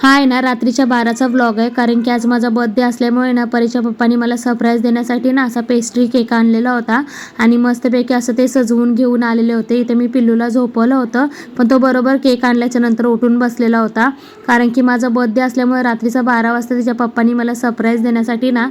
हा आहे ना रात्रीच्या 12चा व्लॉग आहे, कारण की आज माझा बर्थडे असल्यामुळे ना परीच्या पप्पांनी मला सरप्राईज देण्यासाठी ना असा पेस्ट्री केक आणलेला होता आणि मस्तपैकी असं ते सजवून घेऊन आलेले होते. इथे मी पिल्लूला झोपवलं होतं, पण तो बरोबर केक आणल्याच्या नंतर उठून बसलेला होता, कारण की माझा बर्थडे असल्यामुळे रात्रीचा 12 वाजता तिच्या पप्पांनी मला सरप्राईज देण्यासाठी ना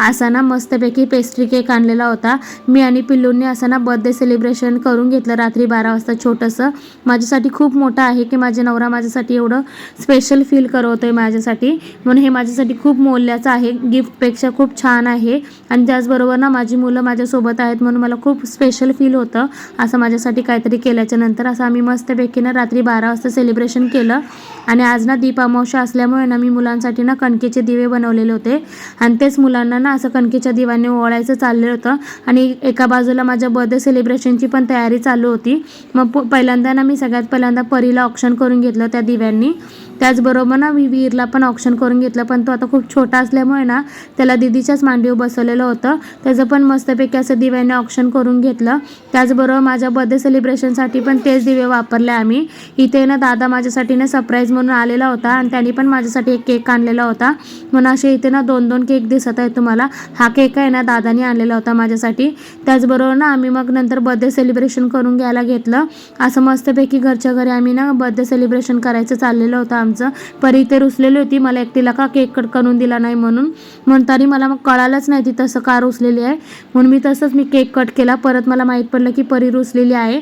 असा ना मस्तपैकी पेस्ट्री केक आणलेला होता. मी आणि पिल्लूंनी असं ना बर्थडे सेलिब्रेशन करून घेतलं रात्री 12 वाजता छोटंसं. माझ्यासाठी खूप मोठं आहे की माझे नवरा माझ्यासाठी एवढं स्पेशल फील करवतोय माझ्यासाठी, म्हणून हे माझ्यासाठी खूप मौल्याचं आहे, गिफ्टपेक्षा खूप छान आहे. आणि त्याचबरोबर ना माझी मुलं माझ्यासोबत आहेत म्हणून मला खूप स्पेशल फील होतं असं माझ्यासाठी काहीतरी केल्याच्या नंतर. असं आम्ही मस्तपैकी ना रात्री 12 वाजता सेलिब्रेशन केलं. आणि आज ना दीप अमावस्या असल्यामुळे ना मी मुलांसाठी ना कणकेचे दिवे बनवलेले होते आणि तेच मुलांना ना असं कणकेच्या दिव्याने ओवाळायचं चाललं होतं. आणि एका बाजूला माझ्या बर्थडे सेलिब्रेशनची पण तयारी चालू होती. मग पहिल्यांदा ना मी सगळ्यात पहिल्यांदा परीला ऑप्शन करून घेतलं त्या दिव्यांनी. त्याचबरोबर ना मी वीरला पण ऑप्शन करून घेतलं, पण तो आता खूप छोटा असल्यामुळे ना त्याला दीदीच्याच मांडीवर बसवलेलं होतं, त्याचं पण मस्तपैकी असं दिव्याने ऑप्शन करून घेतलं. त्याचबरोबर माझ्या बर्थडे सेलिब्रेशनसाठी पण तेच दिवे वापरले आम्ही. इथे ना दादा माझ्यासाठी ना सरप्राईज म्हणून आलेला होता आणि त्यांनी पण माझ्यासाठी एक केक आणलेला होता, म्हणून असे इथे ना 2-2 केक दिसत आहेत तुम्हाला. हा केक आहे ना दादानी आणलेला होता माझ्यासाठी. त्याचबरोबर ना आम्ही मग नंतर बर्थडे सेलिब्रेशन करून घ्यायला घेतलं. असं मस्तपैकी घरच्या घरी आम्ही ना बर्थडे सेलिब्रेशन करायचं चाललेलं होतं आमचं. परी इथे रुसलेली होती, मला एकटीला का केक कट करून दिला नाही म्हणून तरी मला मग कळालंच नाही ती तसं का रुसलेली आहे, म्हणून मी केक कट केला. परत मला माहीत पडलं की परी रुसलेली आहे,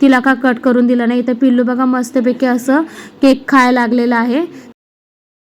तिला का कट करून दिला नाही. तर पिल्लू बघा मस्तपैकी असं केक खायला लागलेला आहे.